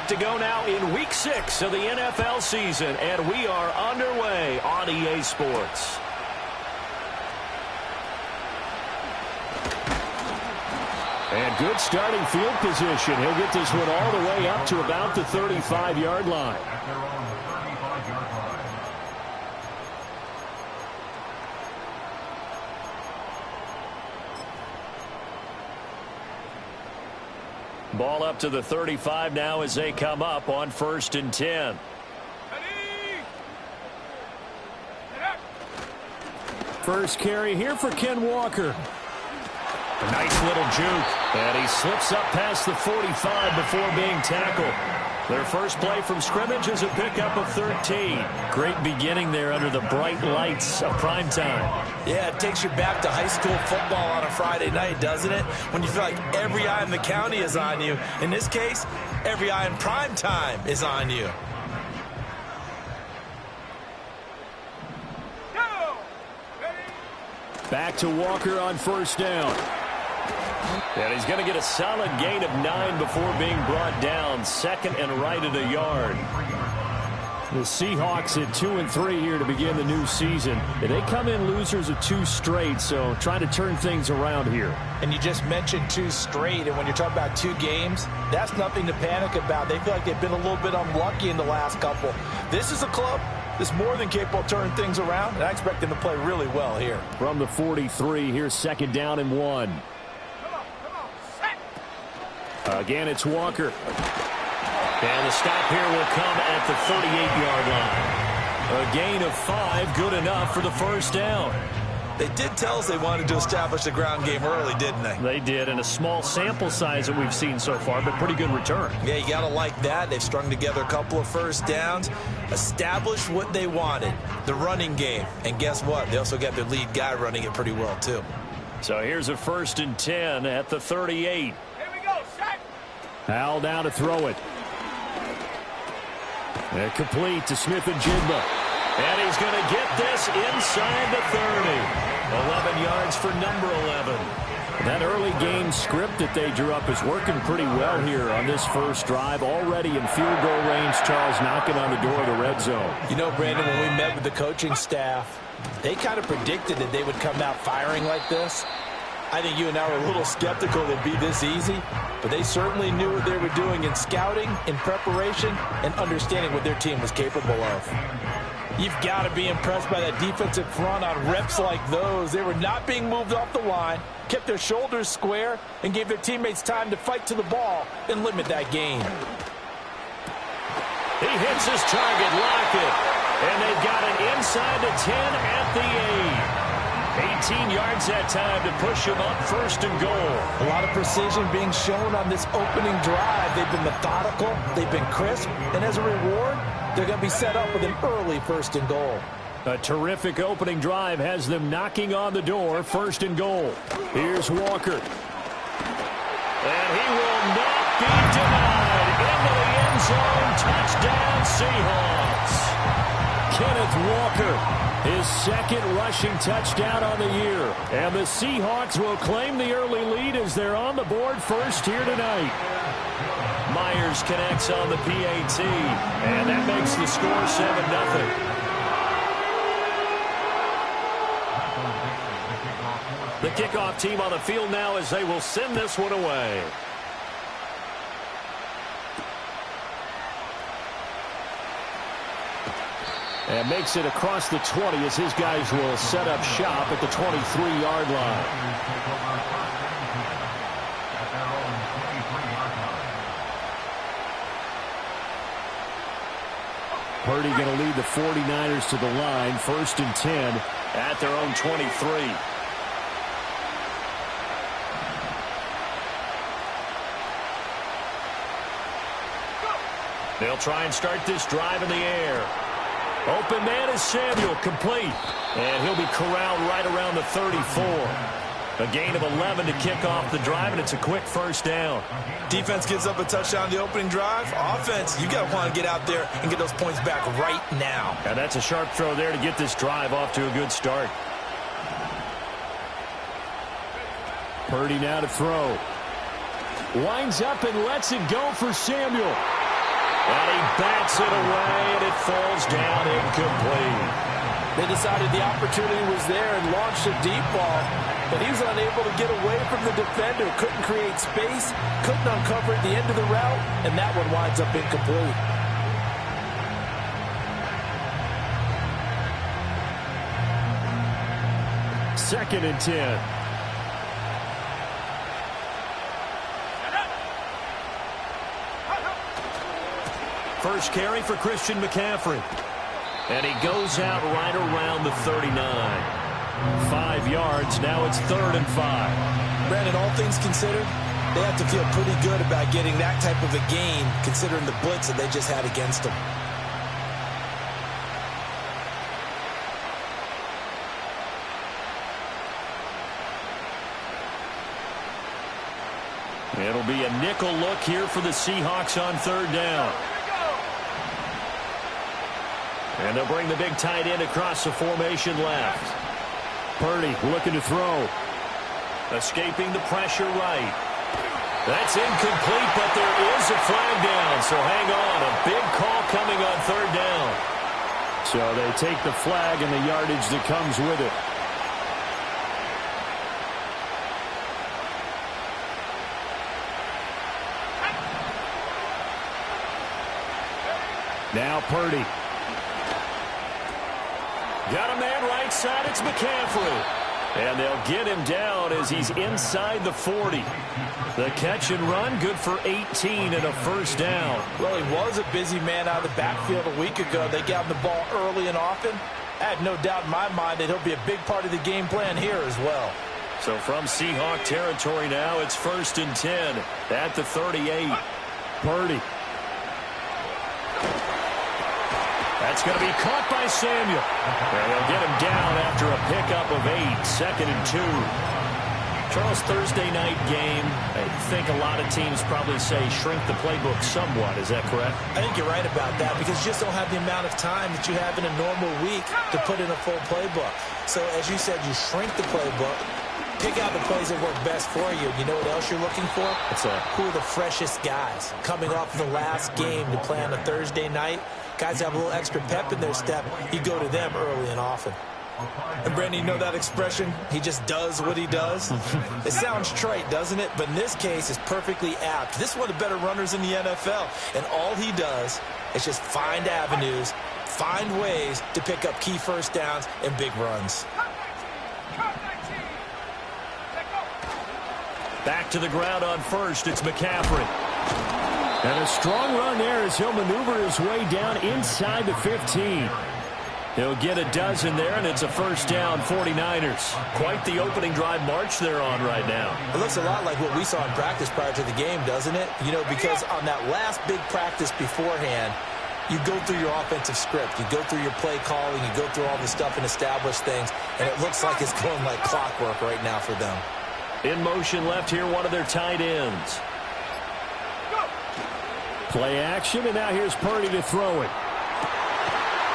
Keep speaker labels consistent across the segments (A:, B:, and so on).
A: to go now in Week 6 of the NFL season, and we are underway on EA Sports. And good starting field position. He'll get this one all the way up to about the 35-yard line. Ball up to the 35 now as they come up on 1st and 10. First carry here for Ken Walker. A nice little juke. And he slips up past the 45 before being tackled. Their first play from scrimmage is a pickup of 13. Great beginning there under the bright lights of primetime.
B: Yeah, it takes you back to high school football on a Friday night, doesn't it? When you feel like every eye in the county is on you. In this case, every eye in primetime is on you.
A: Back to Walker on 1st down. And he's going to get a solid gain of 9 before being brought down. 2nd and right at a yard. The Seahawks at 2-3 here to begin the new season. They come in losers of 2 straight, so trying to turn things around here.
B: And you just mentioned 2 straight, and when you're talking about 2 games, that's nothing to panic about. They feel like they've been a little bit unlucky in the last couple. This is a club that's more than capable of turning things around, and I expect them to play really well here.
A: From the 43, here's 2nd down and 1. Again, it's Walker. And the stop here will come at the 38-yard line. A gain of 5, good enough for the 1st down.
B: They did tell us they wanted to establish the ground game early, didn't they?
A: They did, and a small sample size that we've seen so far, but pretty good return.
B: Yeah, you got to like that. They've strung together a couple of 1st downs, established what they wanted, the running game. And guess what? They also got their lead guy running it pretty well, too.
A: So here's a 1st and 10 at the 38. Hal down to throw it. And complete to Smith and Jigba. And he's going to get this inside the 30. 11 yards for number 11. That early game script that they drew up is working pretty well here on this first drive. Already in field goal range, Charles knocking on the door of the red zone.
B: You know, Brandon, when we met with the coaching staff, they kind of predicted that they would come out firing like this. I think you and I were a little skeptical it'd be this easy, but they certainly knew what they were doing in scouting, in preparation, and understanding what their team was capable of. You've got to be impressed by that defensive front on reps like those. They were not being moved off the line, kept their shoulders square, and gave their teammates time to fight to the ball and limit that gain.
A: He hits his target, Lockett, and they've got it inside the 10 at the 8. 18 yards that time to push him up 1st and goal.
B: A lot of precision being shown on this opening drive. They've been methodical, they've been crisp, and as a reward, they're going to be set up with an early 1st and goal.
A: A terrific opening drive has them knocking on the door, 1st and goal. Here's Walker. And he will not be denied. Into the end zone, touchdown Seahawks. Kenneth Walker. His 2nd rushing touchdown on the year. And the Seahawks will claim the early lead as they're on the board first here tonight. Myers connects on the PAT, and that makes the score 7-0. The kickoff team on the field now as they will send this one away. And makes it across the 20 as his guys will set up shop at the 23-yard line. Purdy going to lead the 49ers to the line, 1st and 10 at their own 23. They'll try and start this drive in the air. Open man is Samuel, complete. And he'll be corralled right around the 34. A gain of 11 to kick off the drive, and it's a quick 1st down.
B: Defense gives up a touchdown on the opening drive. Offense, you got to want to get out there and get those points back right now.
A: And that's a sharp throw there to get this drive off to a good start. Purdy now to throw. Winds up and lets it go for Samuel. And he bats it away, and it falls down incomplete.
B: They decided the opportunity was there and launched a deep ball, but he was unable to get away from the defender. Couldn't create space, couldn't uncover at the end of the route, and that one winds up incomplete.
A: Second and 10. First carry for Christian McCaffrey. And he goes out right around the 39. 5 yards. Now it's 3rd and 5.
B: Brandon, all things considered, they have to feel pretty good about getting that type of a gain, considering the blitz that they just had against them.
A: It'll be a nickel look here for the Seahawks on 3rd down. And they'll bring the big tight end across the formation left. Purdy looking to throw. Escaping the pressure right. That's incomplete, but there is a flag down, so hang on. A big call coming on 3rd down. So they take the flag and the yardage that comes with it. Now Purdy. Got a man right side. It's McCaffrey. And they'll get him down as he's inside the 40. The catch and run, good for 18 and a 1st down.
B: Well, he was a busy man out of the backfield a week ago. They got him the ball early and often. I had no doubt in my mind that he'll be a big part of the game plan here as well.
A: So from Seahawk territory now, it's 1st and 10 at the 38. Purdy. That's going to be caught by Samuel. And they'll get him down after a pickup of 8. 2nd and 2. Charles, Thursday night game. I think a lot of teams probably say shrink the playbook somewhat. Is that correct?
B: I think you're right about that because you just don't have the amount of time that you have in a normal week to put in a full playbook. So as you said, you shrink the playbook. Pick out the plays that work best for you. You know what else you're looking for? Who are the freshest guys coming off the last game to play on a Thursday night? Guys have a little extra pep in their step. You go to them early and often. And Brandon, you know that expression? He just does what he does. It sounds trite, doesn't it? But in this case, it's perfectly apt. This is one of the better runners in the NFL. And all he does is just find avenues, find ways to pick up key 1st downs and big runs.
A: Back to the ground on 1st. It's McCaffrey. And a strong run there as he'll maneuver his way down inside the 15. He'll get a dozen there, and it's a 1st down, 49ers. Quite the opening drive march they're on right now.
B: It looks a lot like what we saw in practice prior to the game, doesn't it? You know, because on that last big practice beforehand, you go through your offensive script. You go through your play calling. You go through all the stuff and establish things, and it looks like it's going like clockwork right now for them.
A: In motion left here, one of their tight ends. Play action, and now here's Purdy to throw it.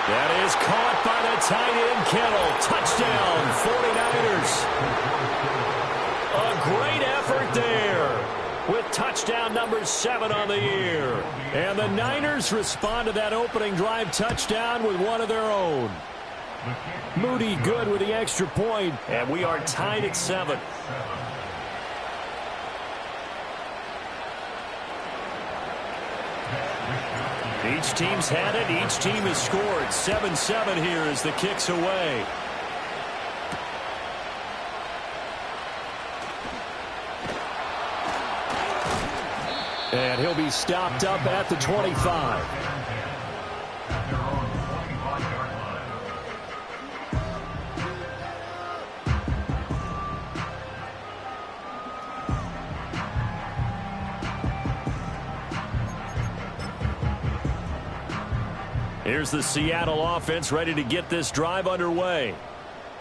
A: That is caught by the tight end, Kittle. Touchdown, 49ers. A great effort there with touchdown number 7 on the year. And the Niners respond to that opening drive touchdown with one of their own. Moody good with the extra point, and we are tied at 7. Each team's had it. Each team has scored. 7-7 here as the kick's away. And he'll be stopped up at the 25. Here's the Seattle offense ready to get this drive underway.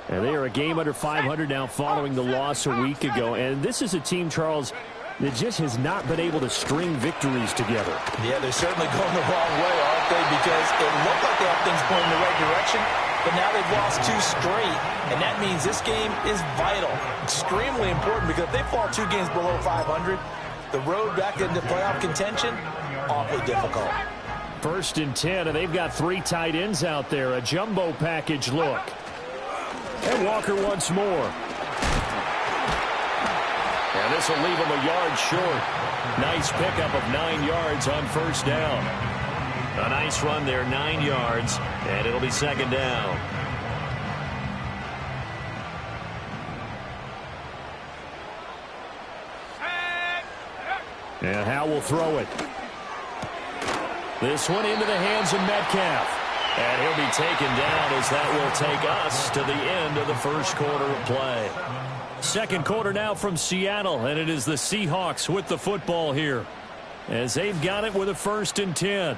A: And they are a game under 500 now following the loss a week ago. And this is a team, Charles, that just has not been able to string victories together.
B: Yeah, they're certainly going the wrong way, aren't they? Because it looked like they have things going in the right direction, but now they've lost 2 straight. And that means this game is vital, extremely important, because if they fall 2 games below 500, the road back into playoff contention, awfully difficult.
A: First and 10, and they've got 3 tight ends out there. A jumbo package look. And Walker once more. And this will leave him a yard short. Nice pickup of 9 yards on first down. A nice run there, 9 yards, and it'll be second down. And Howe will throw it. This one into the hands of Metcalf. And he'll be taken down as that will take us to the end of the first quarter of play. Second quarter now from Seattle, and it is the Seahawks with the football here as they've got it with a first and 10.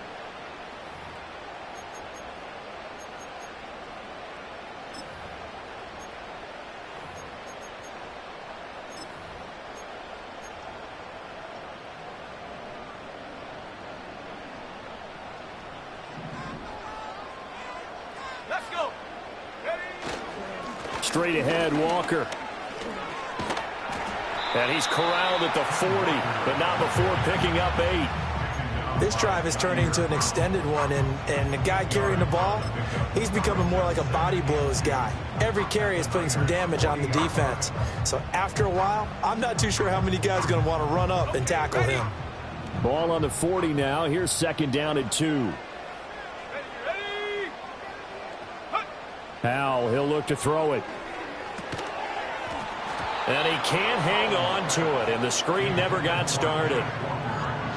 A: Straight ahead, Walker. And he's corralled at the 40, but not before picking up 8.
B: This drive is turning into an extended one, and the guy carrying the ball, he's becoming more like a body blows guy. Every carry is putting some damage on the defense. So after a while, I'm not too sure how many guys are going to want to run up and tackle him.
A: Ball on the 40 now. Here's second down and 2. Howe, he'll look to throw it. And he can't hang on to it, and the screen never got started.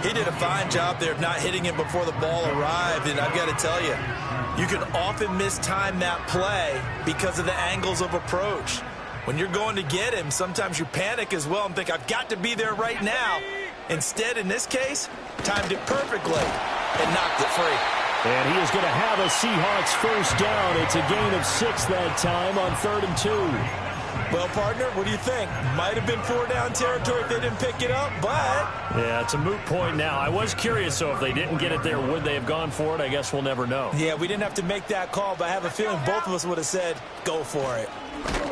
B: He did a fine job there of not hitting it before the ball arrived, and I've got to tell you, you can often mistime that play because of the angles of approach. When you're going to get him, sometimes you panic as well and think, I've got to be there right now. Instead, in this case, timed it perfectly and knocked it free.
A: And he is going to have a Seahawks first down. It's a gain of 6 that time on 3rd and 2.
B: Well, partner, what do you think? Might have been 4-down territory if they didn't pick it up, but...
A: Yeah, it's a moot point now. I was curious, so if they didn't get it there, would they have gone for it? I guess we'll never know.
B: Yeah, we didn't have to make that call, but I have a feeling both of us would have said, go for it.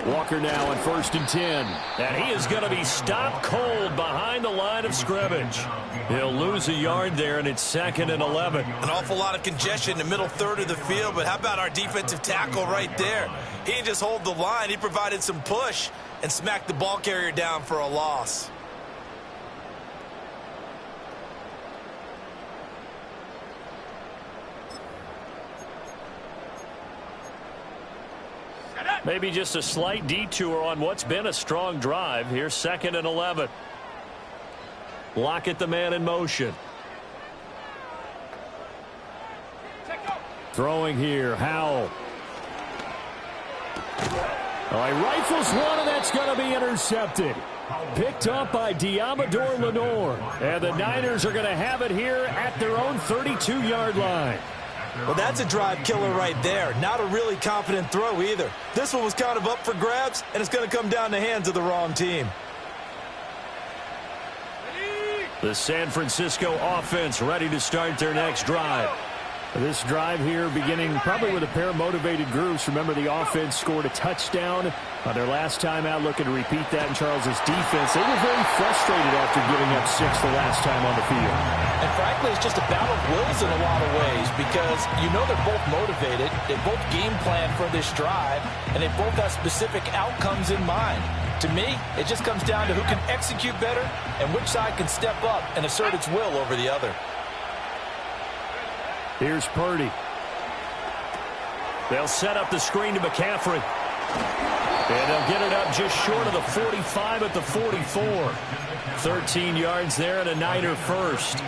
A: Walker now on 1st and 10. And he is going to be stopped cold behind the line of scrimmage. He'll lose a yard there, and it's 2nd and 11.
B: An awful lot of congestion in the middle third of the field, but how about our defensive tackle right there? He didn't just hold the line. He provided some push and smacked the ball carrier down for a loss.
A: Maybe just a slight detour on what's been a strong drive. Here's 2nd and 11. Lockett the man in motion. Throwing here, Howell. Oh, he rifles one, and that's going to be intercepted. Picked up by Diamador Lenore. And the Niners are going to have it here at their own 32-yard line.
B: Well, that's a drive killer right there. Not a really confident throw either. This one was kind of up for grabs, and it's going to come down the hands of the wrong team.
A: The San Francisco offense ready to start their next drive. This drive here beginning probably with a pair of motivated groups. Remember, the offense scored a touchdown on their last time out, looking to repeat that in Charles's defense. They were very frustrated after giving up 6 the last time on the field.
B: And frankly, it's just a battle of wills in a lot of ways because you know they're both motivated. They both game plan for this drive, and they both have specific outcomes in mind. To me, it just comes down to who can execute better and which side can step up and assert its will over the other.
A: Here's Purdy. They'll set up the screen to McCaffrey. And they'll get it up just short of the 45 at the 44. 13 yards there and a Niner first.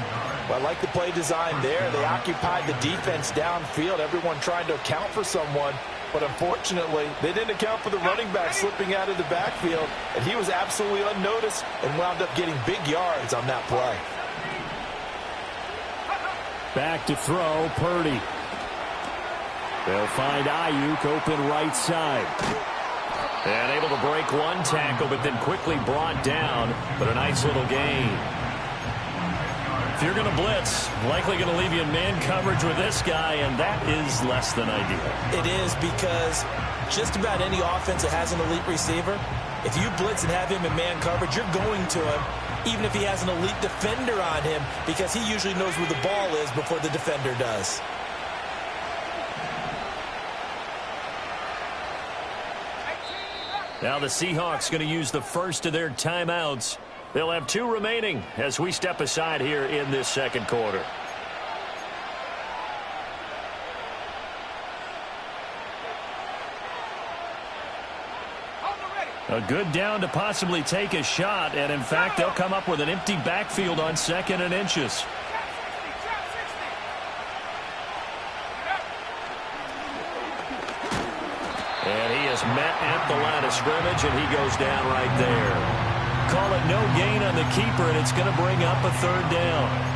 B: Well, I like the play design there. They occupied the defense downfield, everyone trying to account for someone. But unfortunately, they didn't account for the running back slipping out of the backfield. And he was absolutely unnoticed and wound up getting big yards on that play.
A: Back to throw, Purdy. They'll find Ayuk open right side. And able to break one tackle, but then quickly brought down. But a nice little gain. If you're going to blitz, likely going to leave you in man coverage with this guy, and that is less than ideal.
B: It is because just about any offense that has an elite receiver, if you blitz and have him in man coverage, you're going to him even if he has an elite defender on him, because he usually knows where the ball is before the defender does.
A: Now the Seahawks going to use the first of their timeouts. They'll have 2 remaining as we step aside here in this second quarter. A good down to possibly take a shot, and in fact, they'll come up with an empty backfield on 2nd and inches. And he is met at the line of scrimmage, and he goes down right there. Call it no gain on the keeper, and it's going to bring up a 3rd down.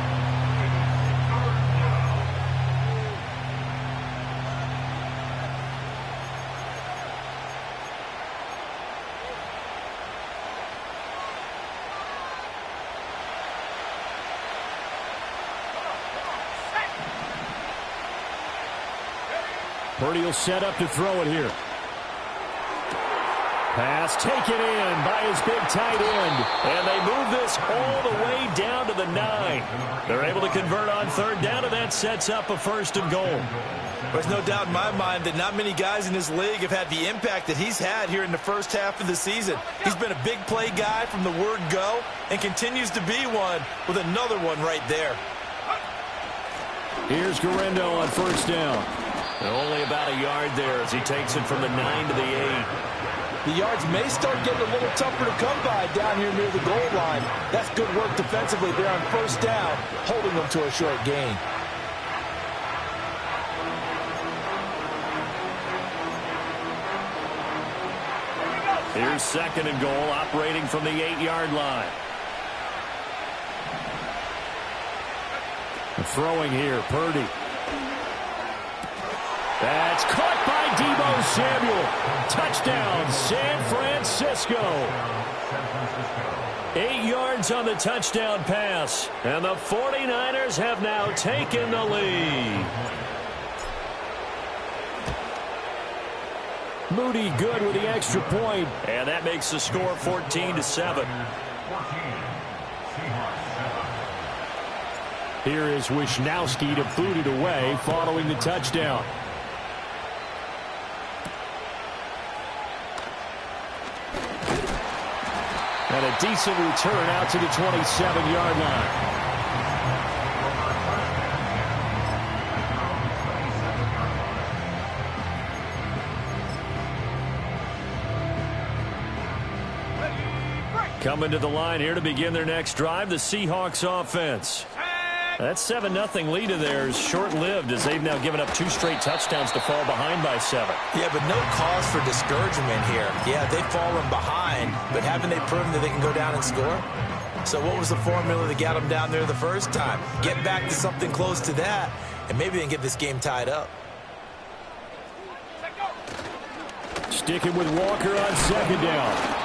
A: Purdy will set up to throw it here. Pass taken in by his big tight end. And they move this all the way down to the 9. They're able to convert on 3rd down, and that sets up a 1st and goal.
B: There's no doubt in my mind that not many guys in this league have had the impact that he's had here in the first half of the season. He's been a big play guy from the word go and continues to be one with another one right there.
A: Here's Guerrero on 1st down. And only about a yard there as he takes it from the 9 to the 8.
B: The yards may start getting a little tougher to come by down here near the goal line. That's good work defensively there on 1st down, holding them to a short gain.
A: Here's 2nd and goal, operating from the 8-yard line. Throwing here, Purdy. That's caught by Deebo Samuel. Touchdown, San Francisco. 8 yards on the touchdown pass. And the 49ers have now taken the lead. Moody good with the extra point. And that makes the score 14-7. Here is Wisnowski to boot it away following the touchdown. And a decent return out to the 27-yard line. Coming to the line here to begin their next drive, the Seahawks offense. That 7-0 lead of theirs short-lived as they've now given up 2 straight touchdowns to fall behind by 7.
B: Yeah, but no cause for discouragement here. Yeah, they've fallen behind, but haven't they proven that they can go down and score? So what was the formula that got them down there the first time? Get back to something close to that, and maybe they can get this game tied up.
A: Sticking with Walker on 2nd down.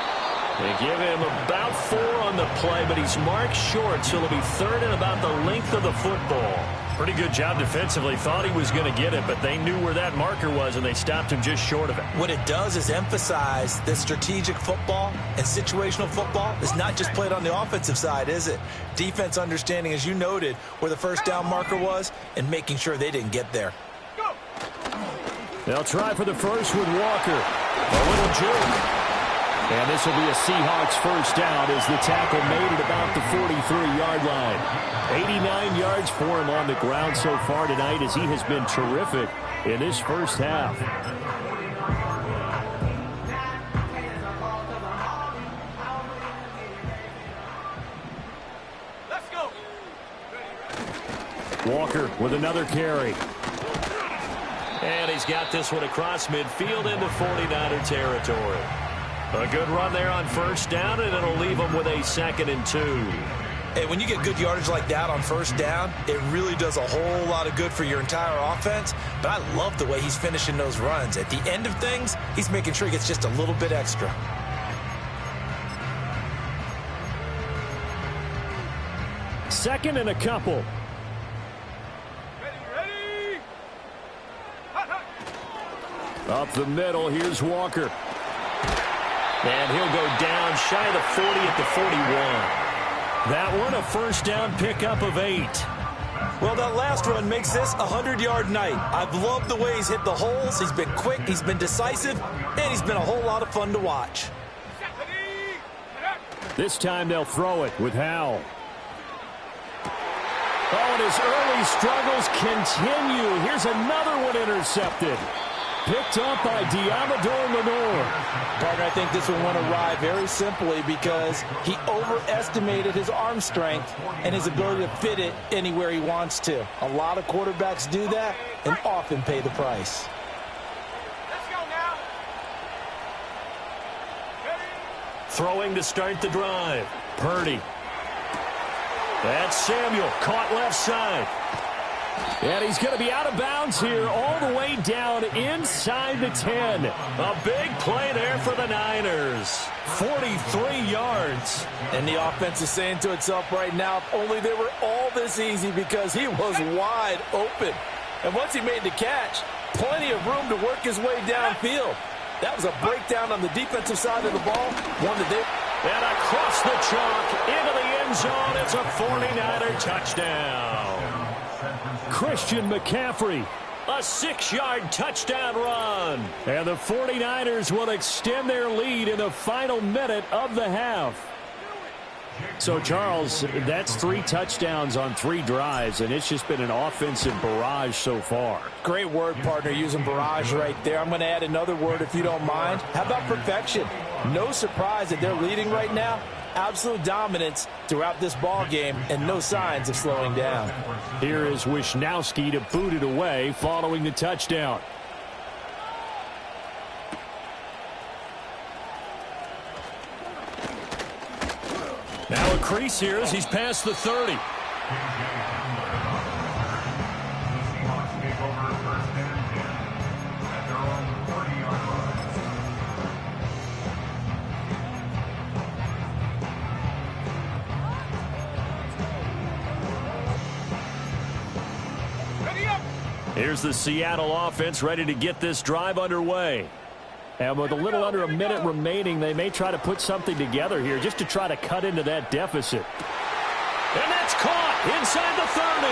A: They give him about 4 on the play, but he's marked short, so it'll be 3rd and about the length of the football. Pretty good job defensively. Thought he was going to get it, but they knew where that marker was, and they stopped him just short of it.
B: What it does is emphasize that strategic football and situational football is not just played on the offensive side, is it? Defense understanding, as you noted, where the 1st down marker was and making sure they didn't get there.
A: They'll try for the first with Walker. A little juke. And this will be a Seahawks 1st down as the tackle made it about the 43-yard line. 89 yards for him on the ground so far tonight as he has been terrific in this first half.
C: Let's go.
A: Walker with another carry. And he's got this one across midfield into 49er territory. A good run there on 1st down, and it'll leave him with a 2nd and 2.
B: Hey, when you get good yardage like that on 1st down, it really does a whole lot of good for your entire offense. But I love the way he's finishing those runs. At the end of things, he's making sure he gets just a little bit extra.
A: Second and a couple.
C: Ready. Hot, hot.
A: Up the middle, here's Walker. And he'll go down shy of the 40 at the 41. That one a first down pickup of 8.
B: Well, that last run makes this a 100-yard night. I've loved the way he's hit the holes. He's been quick, he's been decisive, and he's been a whole lot of fun to watch.
A: This time they'll throw it with Howell. Oh, and his early struggles continue. Here's another one intercepted. Picked up by Diamador Lenore.
B: Partner, I think this one went awry very simply because he overestimated his arm strength and his ability to fit it anywhere he wants to. A lot of quarterbacks do that and often pay the price.
C: Let's go now.
A: Throwing to start the drive. Purdy. That's Samuel, caught left side. And he's going to be out of bounds here all the way down inside the 10. A big play there for the Niners. 43 yards.
B: And the offense is saying to itself right now, if only they were all this easy, because he was wide open. And once he made the catch, plenty of room to work his way downfield. That was a breakdown on the defensive side of the ball. One that they...
A: And across the chalk into the end zone. It's a 49er touchdown. Christian McCaffrey, a 6-yard touchdown run. And the 49ers will extend their lead in the final minute of the half. So, Charles, that's 3 touchdowns on 3 drives, and it's just been an offensive barrage so far.
B: Great word, partner, using barrage right there. I'm going to add another word if you don't mind. How about perfection? No surprise that they're leading right now. Absolute dominance throughout this ball game and no signs of slowing down.
A: Here is Wisnowski to boot it away following the touchdown. Now a crease here as he's past the 30. Here's the Seattle offense ready to get this drive underway. And with a little under a minute remaining, they may try to put something together here just to try to cut into that deficit. And that's caught inside the 30.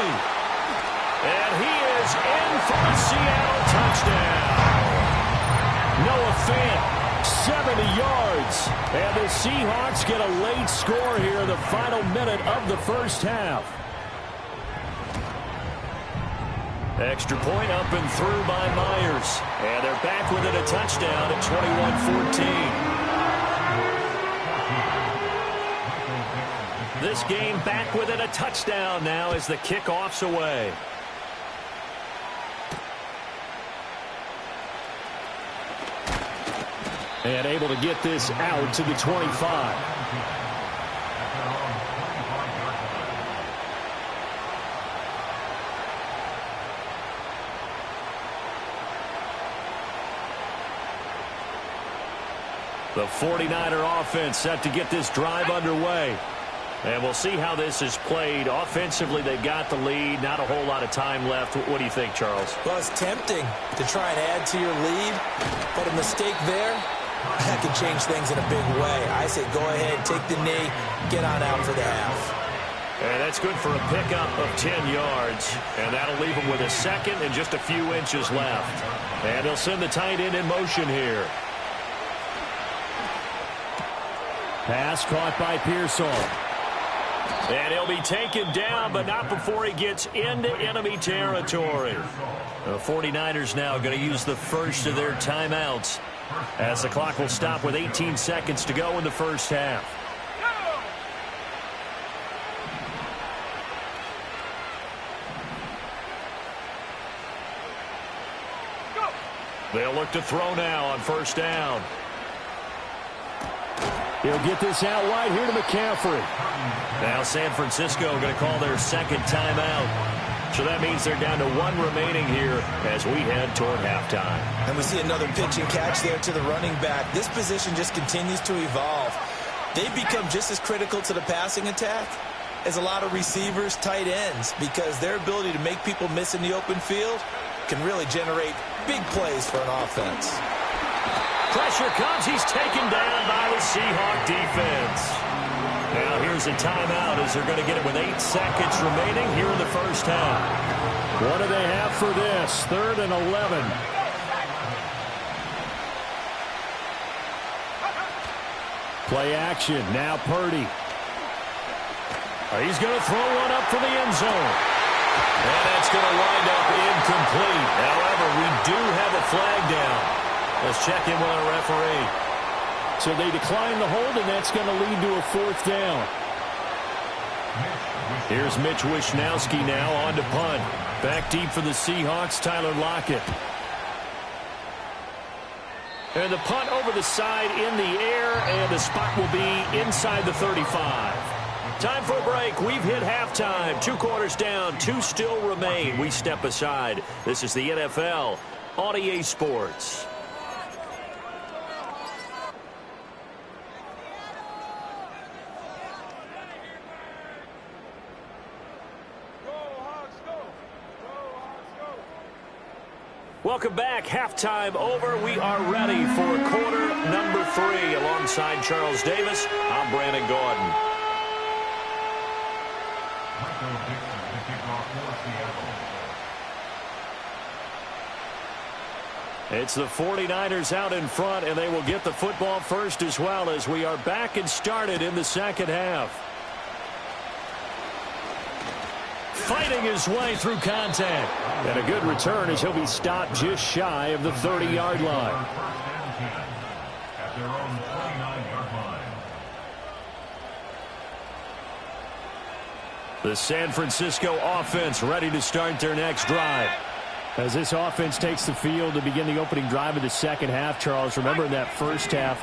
A: And he is in for a Seattle touchdown. Noah Fant, 70 yards. And the Seahawks get a late score here in the final minute of the first half. Extra point up and through by Myers. And they're back within a touchdown at 21-14. This game back within a touchdown now as the kickoff's away. And able to get this out to the 25. The 49er offense set to get this drive underway. And we'll see how this is played. Offensively, they've got the lead. Not a whole lot of time left. What do you think, Charles?
B: Well, it's tempting to try and add to your lead, but a mistake there, that could change things in a big way. I say go ahead, take the knee, get on out for the half.
A: And that's good for a pickup of 10 yards. And that'll leave them with a second and just a few inches left. And they'll send the tight end in motion here. Pass caught by Pearsall. And he'll be taken down, but not before he gets into enemy territory. The 49ers now going to use the first of their timeouts as the clock will stop with 18 seconds to go in the first half. They'll look to throw now on first down. He'll get this out wide here to McCaffrey. Now San Francisco going to call their second timeout. So that means they're down to 1 remaining here as we head toward halftime.
B: And we see another pitch and catch there to the running back. This position just continues to evolve. They've become just as critical to the passing attack as a lot of receivers, tight ends, because their ability to make people miss in the open field can really generate big plays for an offense.
A: Pressure comes. He's taken down by the Seahawk defense. Now here's a timeout as they're going to get it with 8 seconds remaining here in the first half. What do they have for this? 3rd and 11. Play action. Now Purdy. He's going to throw one up for the end zone. And that's going to wind up incomplete. However, we do have a flag down. Let's check in with our referee. So they decline the hold, and that's going to lead to a 4th down. Here's Mitch Wishnowski now on to punt. Back deep for the Seahawks, Tyler Lockett. And the punt over the side in the air, and the spot will be inside the 35. Time for a break. We've hit halftime. 2 quarters down, 2 still remain. We step aside. This is the NFL on EA Sports. Welcome back. Halftime over. We are ready for quarter number 3. Alongside Charles Davis, I'm Brandon Gordon. It's the 49ers out in front, and they will get the football first as well as we are back and started in the second half. Fighting his way through contact. And a good return as he'll be stopped just shy of the 30-yard line. The San Francisco offense ready to start their next drive. As this offense takes the field to begin the opening drive of the second half, Charles, remember in that first half,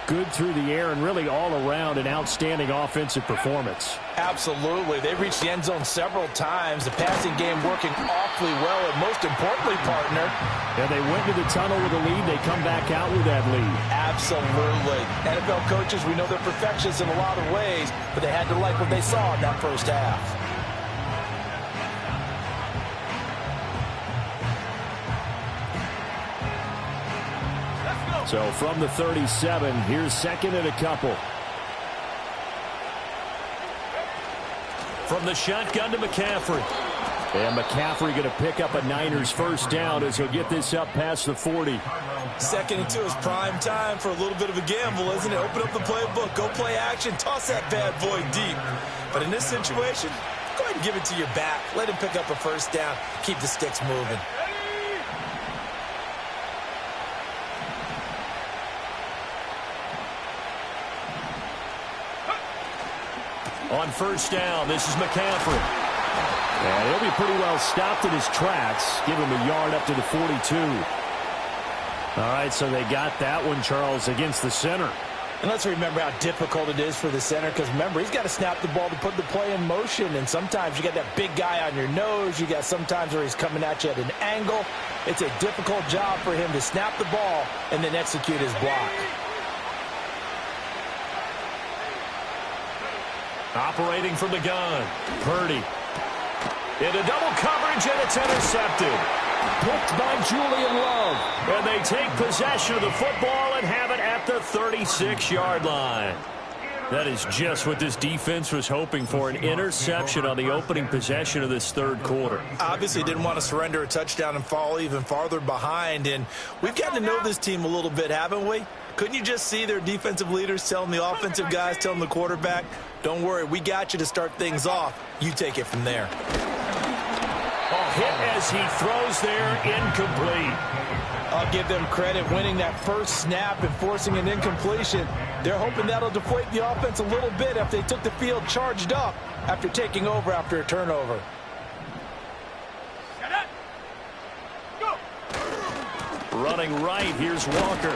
A: good through the air and really all around an outstanding offensive performance.
B: Absolutely. They reached the end zone several times. The passing game working awfully well, and most importantly, partner.
A: Yeah, they went to the tunnel with a lead. They come back out with that lead.
B: Absolutely. NFL coaches, we know they're perfectionists in a lot of ways, but they had to like what they saw in that first half.
A: So from the 37, here's 2nd and a couple. From the shotgun to McCaffrey. And McCaffrey going to pick up a Niners first down as he'll get this up past the 40.
B: 2nd and 2 is prime time for a little bit of a gamble, isn't it? Open up the playbook, go play action, toss that bad boy deep. But in this situation, go ahead and give it to your back. Let him pick up a first down. Keep the sticks moving.
A: On first down, this is McCaffrey. And he'll be pretty well stopped in his tracks. Give him a yard up to the 42. All right, so they got that one, Charles, against the center.
B: And let's remember how difficult it is for the center, because remember, he's got to snap the ball to put the play in motion, and sometimes you got that big guy on your nose. You got sometimes where he's coming at you at an angle. It's a difficult job for him to snap the ball and then execute his block.
A: Operating from the gun, Purdy. Into double coverage, and it's intercepted. Picked by Julian Love. And they take possession of the football and have it at the 36-yard line. That is just what this defense was hoping for, an interception on the opening possession of this third quarter.
B: Obviously didn't want to surrender a touchdown and fall even farther behind, and we've gotten to know this team a little bit, haven't we? Couldn't you just see their defensive leaders telling the offensive guys, telling the quarterback, don't worry, we got you to start things off. You take it from there.
A: Hit as he throws there, incomplete.
B: I'll give them credit winning that first snap and forcing an incompletion. They're hoping that'll deflate the offense a little bit after they took the field charged up after taking over after a turnover.
A: Running right, here's Walker.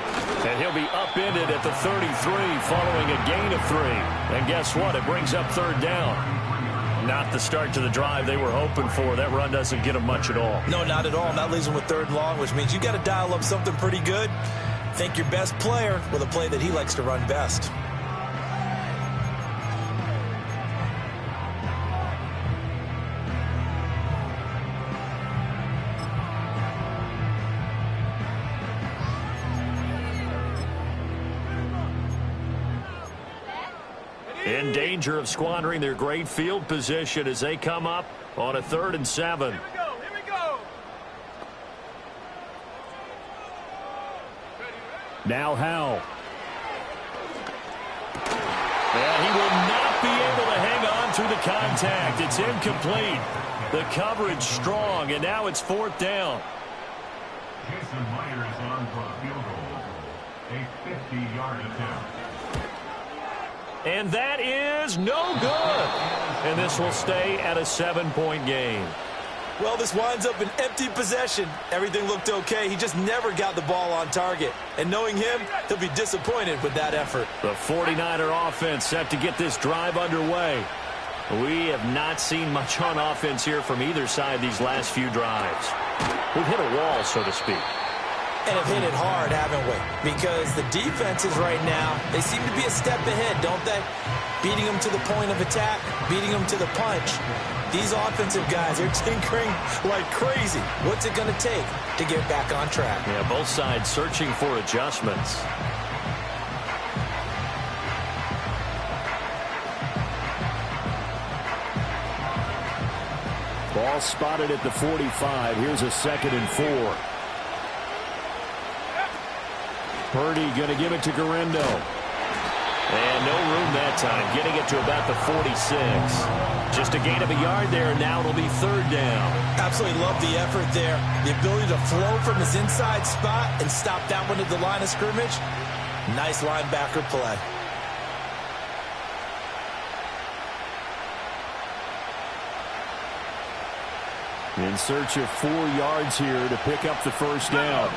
A: And he'll be upended at the 33 following a gain of 3. And guess what? It brings up third down. Not the start to the drive they were hoping for. That run doesn't get them much at all.
B: No, not at all. That leaves them with 3rd and long, which means you got to dial up something pretty good. Think your best player with a play that he likes to run best.
A: In danger of squandering their great field position as they come up on a 3rd and 7.
C: Here we go. Here we go.
A: Now Howell. And he will not be able to hang on through the contact. It's incomplete. The coverage strong, and now it's 4th down.
D: Jason Myers on for a field goal. A 50-yard attempt.
A: And that is no good. And this will stay at a 7-point game.
B: Well, this winds up an empty possession. Everything looked okay. He just never got the ball on target. And knowing him, he'll be disappointed with that effort.
A: The 49er offense set to get this drive underway. We have not seen much on offense here from either side these last few drives. We've hit a wall, so to speak.
B: And have hit it hard, haven't we? Because the defenses right now, they seem to be a step ahead, don't they? Beating them to the point of attack, beating them to the punch. These offensive guys are tinkering like crazy. What's it going to take to get back on track?
A: Yeah, both sides searching for adjustments. Ball spotted at the 45. Here's a 2nd and 4. Purdy going to give it to Garendo. And no room that time, getting it to about the 46. Just a gain of a yard there, and now it'll be 3rd down.
B: Absolutely love the effort there. The ability to flow from his inside spot and stop that one at the line of scrimmage. Nice linebacker play.
A: In search of 4 yards here to pick up the 1st down.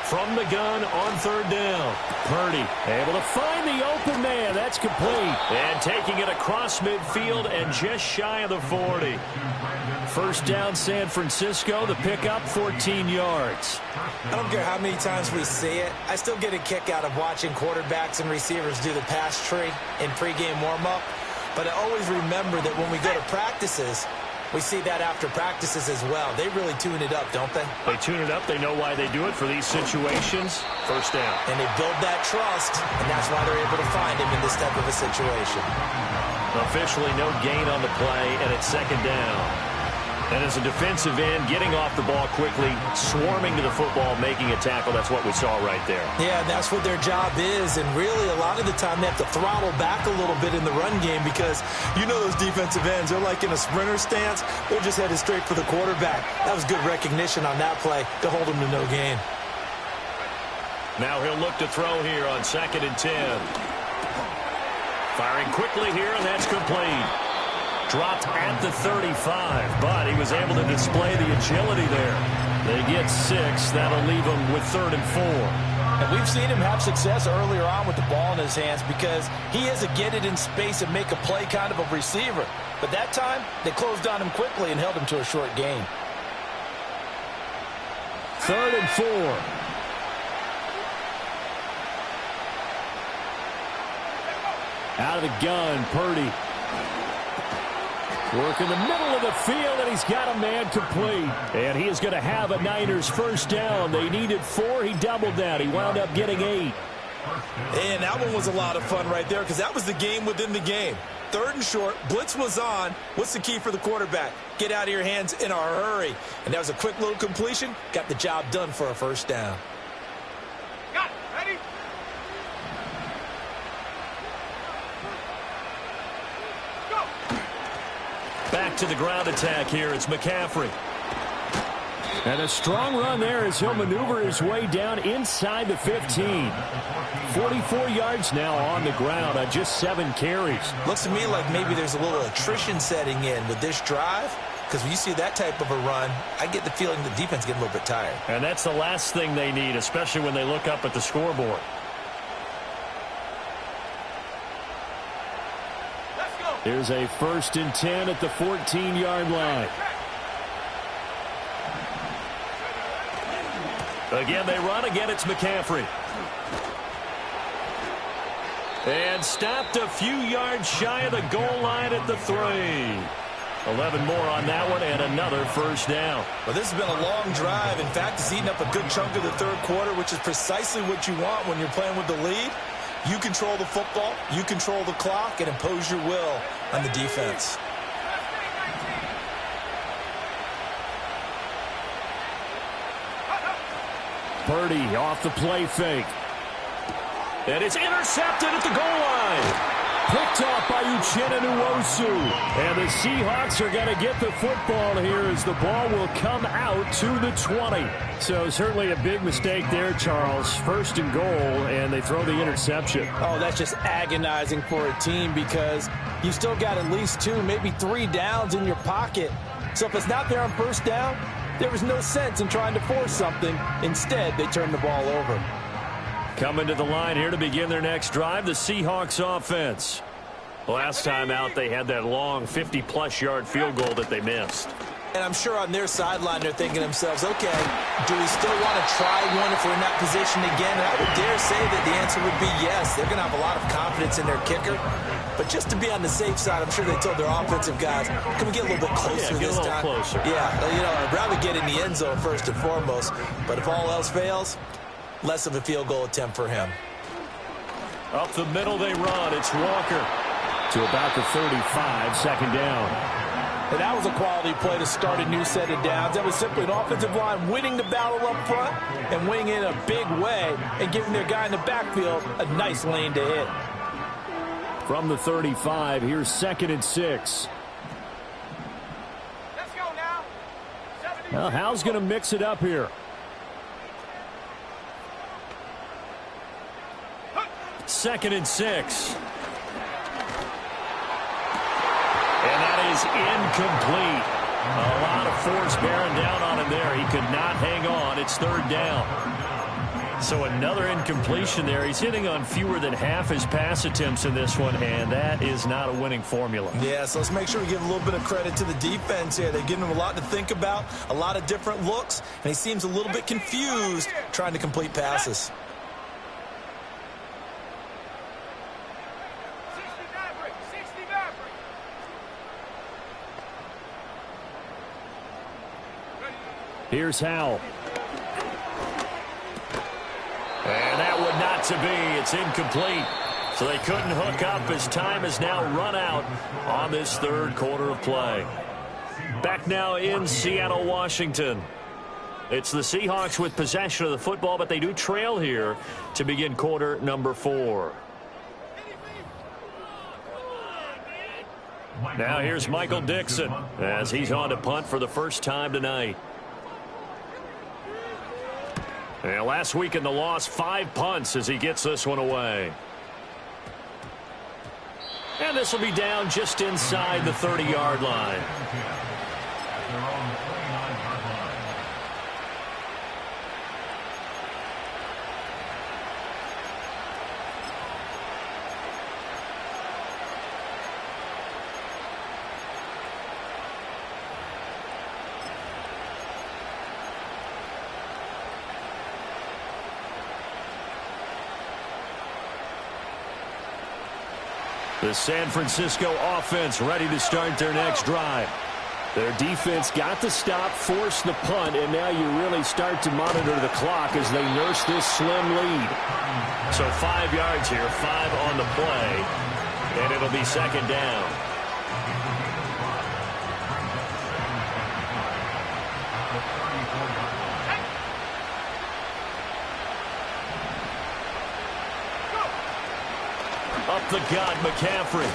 A: From the gun on 3rd down. Purdy able to find the open man. That's complete. And taking it across midfield and just shy of the 40. 1st down San Francisco. The pickup 14 yards.
B: I don't care how many times we see it. I still get a kick out of watching quarterbacks and receivers do the pass tree in pregame warm-up. But I always remember that when we go to practices, we see that after practices as well. They really tune it up, don't they?
A: They tune it up. They know why they do it for these situations. 1st down.
B: And they build that trust, and that's why they're able to find him in this type of a situation.
A: Officially no gain on the play, and it's 2nd down. And as a defensive end, getting off the ball quickly, swarming to the football, making a tackle, that's what we saw right there.
B: Yeah, that's what their job is. And really, a lot of the time, they have to throttle back a little bit in the run game because you know those defensive ends, they're like in a sprinter stance. They're just headed straight for the quarterback. That was good recognition on that play to hold him to no gain.
A: Now he'll look to throw here on 2nd and 10. Firing quickly here, and that's complete. Dropped at the 35, but he was able to display the agility there. They get 6. That'll leave them with 3rd and 4.
B: And we've seen him have success earlier on with the ball in his hands because he is a get it in space and make a play kind of a receiver. But that time, they closed on him quickly and held him to a short gain.
A: 3rd and 4. Out of the gun, Purdy. Work in the middle of the field, and he's got a man complete. And he is going to have a Niners 1st down. They needed 4. He doubled that. He wound up getting 8.
B: And that one was a lot of fun right there because that was the game within the game. 3rd and short, blitz was on. What's the key for the quarterback? Get out of your hands in a hurry. And that was a quick little completion. Got the job done for a 1st down.
C: Got it. Ready?
A: Back to the ground attack here. It's McCaffrey. And a strong run there as he'll maneuver his way down inside the 15. 44 yards now on the ground on just 7 carries.
B: Looks to me like maybe there's a little attrition setting in with this drive. Because when you see that type of a run, I get the feeling the defense getting a little bit tired.
A: And that's the last thing they need, especially when they look up at the scoreboard. Here's a 1st and 10 at the 14-yard line. Again, they run. Again, it's McCaffrey. And stopped a few yards shy of the goal line at the 3. 11 more on that one and another first down.
B: Well, this has been a long drive. In fact, it's eaten up a good chunk of the third quarter, which is precisely what you want when you're playing with the lead. You control the football, you control the clock, and impose your will on the defense.
A: Purdy off the play fake. And it's intercepted at the goal line. Picked off by Uchenna Nwosu. And the Seahawks are going to get the football here as the ball will come out to the 20. So certainly a big mistake there, Charles. First and goal, and they throw the interception.
B: Oh, that's just agonizing for a team because you still got at least 2, maybe 3 downs in your pocket. So if it's not there on first down, there was no sense in trying to force something. Instead, they turned the ball over.
A: Coming to the line here to begin their next drive, the Seahawks offense. Last time out, they had that long 50-plus yard field goal that they missed.
B: And I'm sure on their sideline they're thinking to themselves, okay, do we still want to try one if we're in that position again? And I would dare say that the answer would be yes. They're going to have a lot of confidence in their kicker. But just to be on the safe side, I'm sure they told their offensive guys, can we get a little bit closer this time?
A: Get a little closer.
B: Yeah, you know, I'd rather get in the end zone first and foremost. But if all else fails, less of a field goal attempt for him.
A: Up the middle they run. It's Walker to about the 35, second down.
B: And that was a quality play to start a new set of downs. That was simply an offensive line winning the battle up front and winning in a big way and giving their guy in the backfield a nice lane to hit.
A: From the 35, here's 2nd and 6.
C: Let's go now.
A: Well, Hal's going to mix it up here. Second and 6. And that is incomplete. A lot of force bearing down on him there. He could not hang on. It's 3rd down. So another incompletion there. He's hitting on fewer than half his pass attempts in this one, and that is not a winning formula.
B: Yeah, so let's make sure we give a little bit of credit to the defense here. They're giving him a lot to think about, a lot of different looks, and he seems a little bit confused trying to complete passes.
A: Here's Howell. And that would not to be. It's incomplete. So they couldn't hook up as time has now run out on this 3rd quarter of play. Back now in Seattle, Washington. It's the Seahawks with possession of the football, but they do trail here to begin quarter number 4. Now here's Michael Dixon as he's on to punt for the first time tonight. And last week in the loss, 5 punts as he gets this one away. And this will be down just inside the 30-yard line. The San Francisco offense ready to start their next drive. Their defense got the stop, forced the punt, and now you really start to monitor the clock as they nurse this slim lead. So 5 yards here, 5 on the play, and it'll be 2nd down. Up the gut, McCaffrey.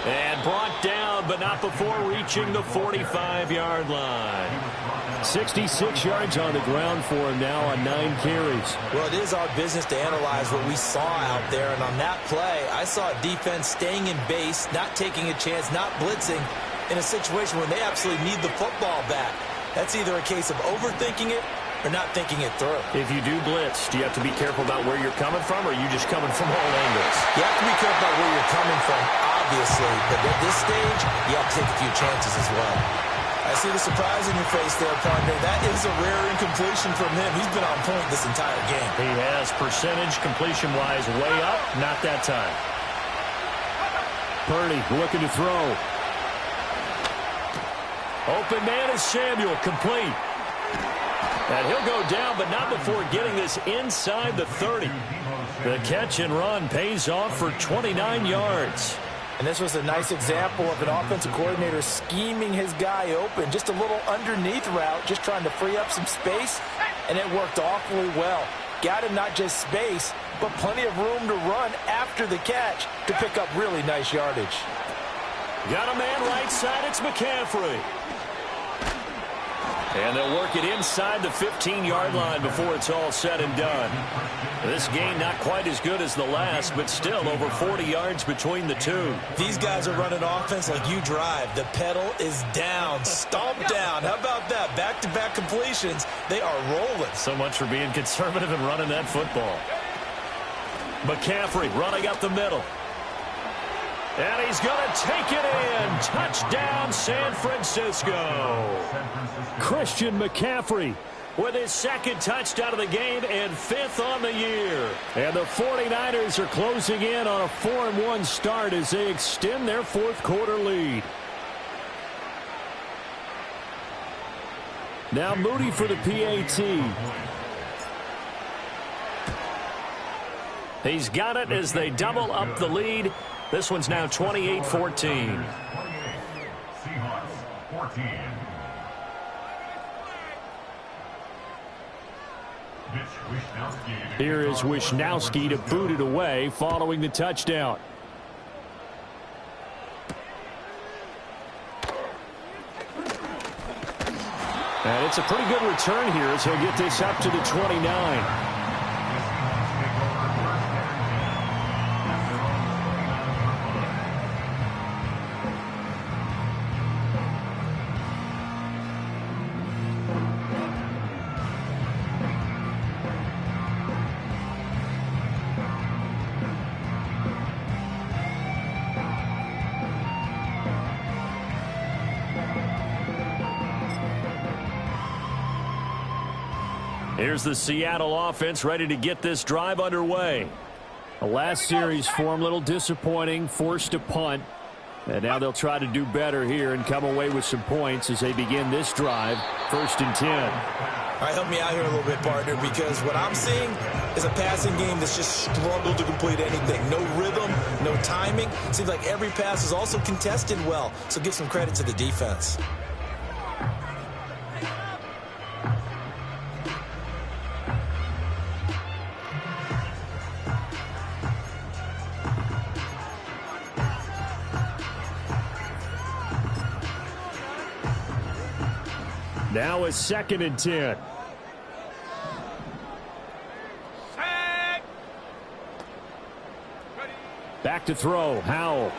A: And brought down, but not before reaching the 45-yard line. 66 yards on the ground for him now on 9 carries.
B: Well, it is our business to analyze what we saw out there. And on that play, I saw a defense staying in base, not taking a chance, not blitzing in a situation where they absolutely need the football back. That's either a case of overthinking it or not thinking it through.
A: If you do blitz, do you have to be careful about where you're coming from, or are you just coming from all angles?
B: You have to be careful about where you're coming from, obviously. But at this stage, you have to take a few chances as well. I see the surprise in your face there, partner. That is a rare incompletion from him. He's been on point this entire game.
A: He has percentage completion-wise way up, not that time. Purdy looking to throw. Open man is Samuel, complete. And he'll go down, but not before getting this inside the 30. The catch and run pays off for 29 yards.
B: And this was a nice example of an offensive coordinator scheming his guy open. Just a little underneath route, just trying to free up some space, and it worked awfully well. Got him not just space, but plenty of room to run after the catch to pick up really nice yardage.
A: Got a man right side, it's McCaffrey. And they'll work it inside the 15-yard line before it's all said and done. This game not quite as good as the last, but still over 40 yards between the two.
B: These guys are running offense like you drive. The pedal is down, stomp down. How about that? Back-to-back completions. They are rolling.
A: So much for being conservative and running that football. McCaffrey running up the middle. And he's going to take it in. Touchdown, San Francisco. Christian McCaffrey with his second touchdown of the game and 5th on the year. And the 49ers are closing in on a 4-1 start as they extend their 4th quarter lead. Now Moody for the PAT. He's got it as they double up the lead. This one's now 28-14.
D: 28. Seahawks 14.
A: Here is Wishnowski to boot it away following the touchdown. And it's a pretty good return here as he'll get this up to the 29. Here's the Seattle offense ready to get this drive underway. The last series for them, a little disappointing, forced a punt. And now they'll try to do better here and come away with some points as they begin this drive, 1st and 10.
B: All right, help me out here a little bit, partner, because what I'm seeing is a passing game that's just struggled to complete anything. No rhythm, no timing. Seems like every pass is also contested well, so give some credit to the defense.
A: Now it's 2nd and 10.
C: Set.
A: Back to throw. Howell.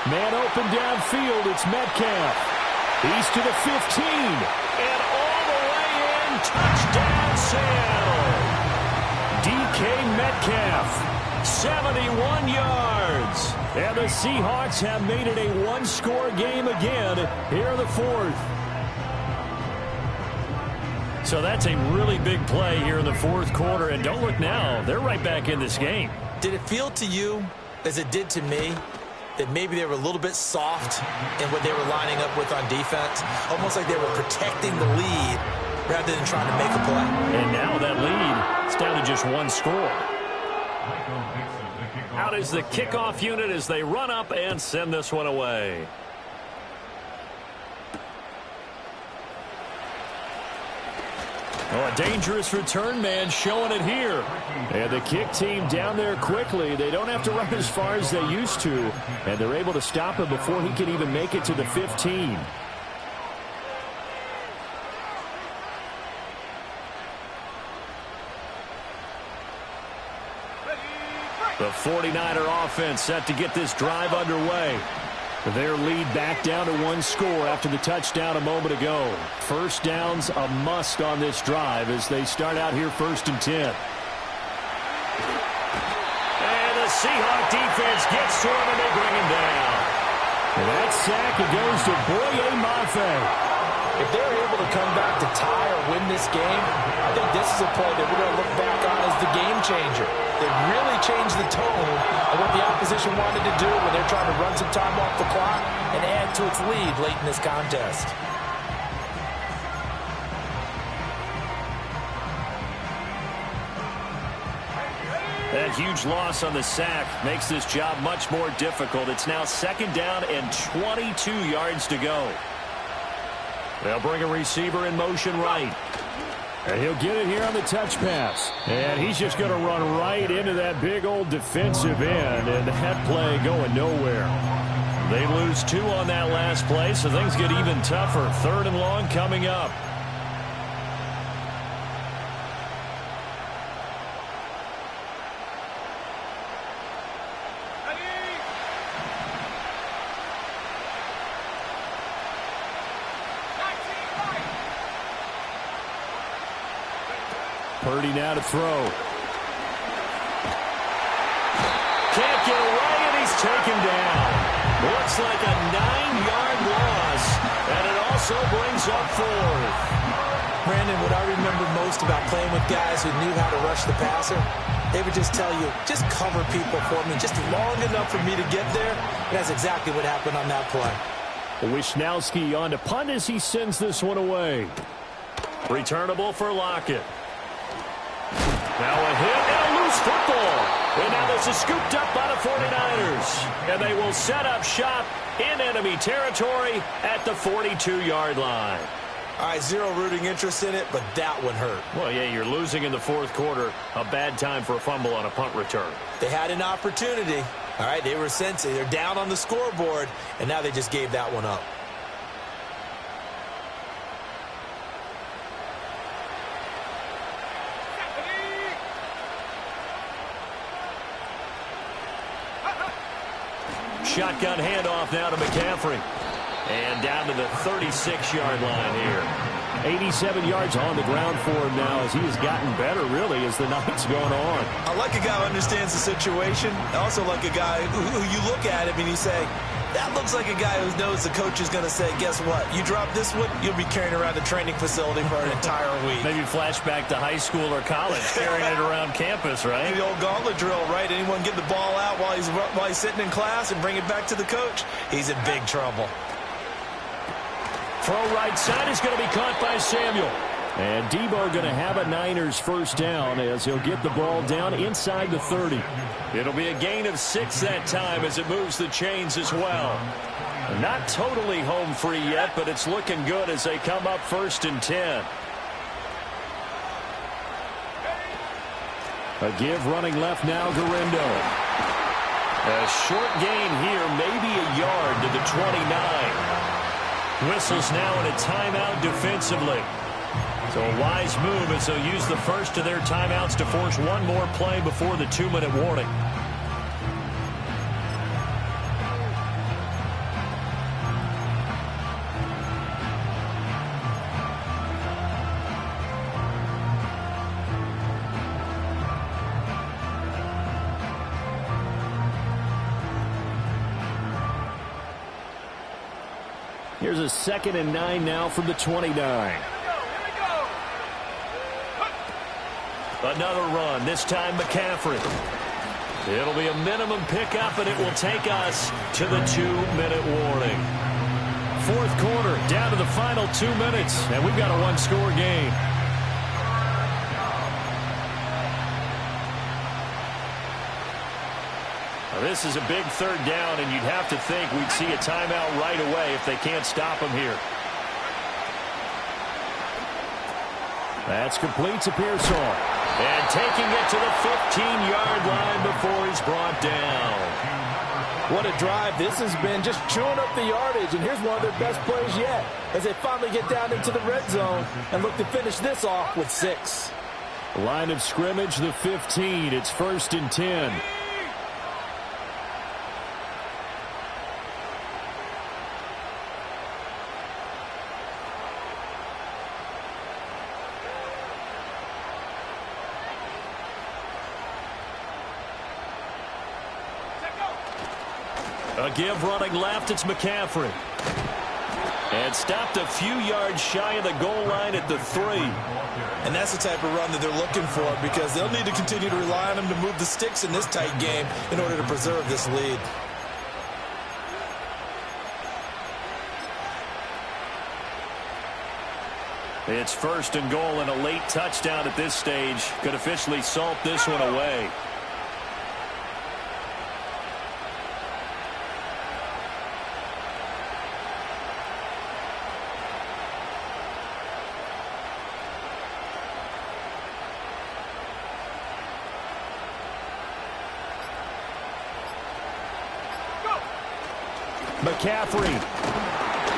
A: Man open downfield. It's Metcalf. He's to the 15. And all the way in. Touchdown, Seattle. DK Metcalf. 71 yards. And the Seahawks have made it a one-score game again here in the 4th. So that's a really big play here in the 4th quarter. And don't look now. They're right back in this game.
B: Did it feel to you, as it did to me, that maybe they were a little bit soft in what they were lining up with on defense? Almost like they were protecting the lead rather than trying to make a play.
A: And now that lead is down to just one score. Out is the kickoff unit as they run up and send this one away. Oh, a dangerous return man showing it here. And the kick team down there quickly. They don't have to run as far as they used to. And they're able to stop him before he can even make it to the 15. The 49er offense set to get this drive underway. Their lead back down to one score after the touchdown a moment ago. First down's a must on this drive as they start out here 1st and 10. And the Seahawk defense gets to him and they bring him down. And that sack, it goes to Boye Mafe.
B: If they're able to come back to tie or win this game, I think this is a play that we're going to look back on as the game changer. They really changed the tone of what the opposition wanted to do when they're trying to run some time off the clock and add to its lead late in this contest.
A: That huge loss on the sack makes this job much more difficult. It's now 2nd down and 22 yards to go. They'll bring a receiver in motion right. And he'll get it here on the touch pass. And he's just going to run right into that big old defensive end. And that play going nowhere. They lose 2 on that last play, so things get even tougher. 3rd and long coming up. Purdy now to throw. Can't get away, and he's taken down. Looks like a 9-yard loss, and it also brings up 4th.
B: Brandon, what I remember most about playing with guys who knew how to rush the passer, they would just tell you, just cover people for me, just long enough for me to get there. And that's exactly what happened on that play.
A: Wisnowski on to punt as he sends this one away. Returnable for Lockett. Now a hit and a loose football. And now this is scooped up by the 49ers. And they will set up shop in enemy territory at the 42-yard line.
B: All right, zero rooting interest in it, but that one hurt.
A: Well, yeah, you're losing in the 4th quarter. A bad time for a fumble on a punt return.
B: They had an opportunity. All right, they were sensing. They're down on the scoreboard, and now they just gave that one up.
A: Shotgun handoff now to McCaffrey. And down to the 36-yard line here. 87 yards on the ground for him now as he has gotten better, really, as the night's gone on.
B: I like a guy who understands the situation. I also like a guy who you look at him and you say, that looks like a guy who knows the coach is going to say, guess what? You drop this one, you'll be carrying around the training facility for an entire week.
A: Maybe flashback to high school or college, carrying it around campus, right?
B: The old gauntlet drill, right? Anyone get the ball out while he's sitting in class and bring it back to the coach? He's in big trouble.
A: Throw right side is going to be caught by Samuel. And Debo going to have a Niners first down as he'll get the ball down inside the 30. It'll be a gain of 6 that time as it moves the chains as well. Not totally home free yet, but it's looking good as they come up 1st and 10. A give running left now, Garindo. A short gain here, maybe a yard to the 29. Whistles now in a timeout defensively. So a wise move as they'll use the first of their timeouts to force one more play before the 2-minute warning. Here's a 2nd and 9 now from the 29. Another run, this time McCaffrey. It'll be a minimum pickup, and it will take us to the 2-minute warning. 4th quarter, down to the final 2 minutes, and we've got a 1-score game. Now, this is a big 3rd down, and you'd have to think we'd see a timeout right away if they can't stop him here. That's complete to Pearsall. And taking it to the 15-yard line before he's brought down.
B: What a drive. This has been just chewing up the yardage, and here's one of their best plays yet as they finally get down into the red zone and look to finish this off with 6.
A: Line of scrimmage, the 15. It's 1st and 10. A give running left, it's McCaffrey. And stopped a few yards shy of the goal line at the 3.
B: And that's the type of run that they're looking for, because they'll need to continue to rely on him to move the sticks in this tight game in order to preserve this lead.
A: It's 1st and goal, and a late touchdown at this stage could officially salt this one away. McCaffrey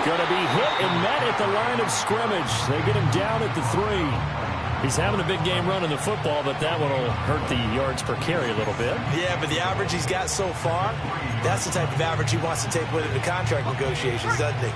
A: going to be hit and met at the line of scrimmage. They get him down at the 3. He's having a big game running the football, but that one will hurt the yards per carry a little bit.
B: Yeah, but the average he's got so far, that's the type of average he wants to take with him to contract negotiations, doesn't he?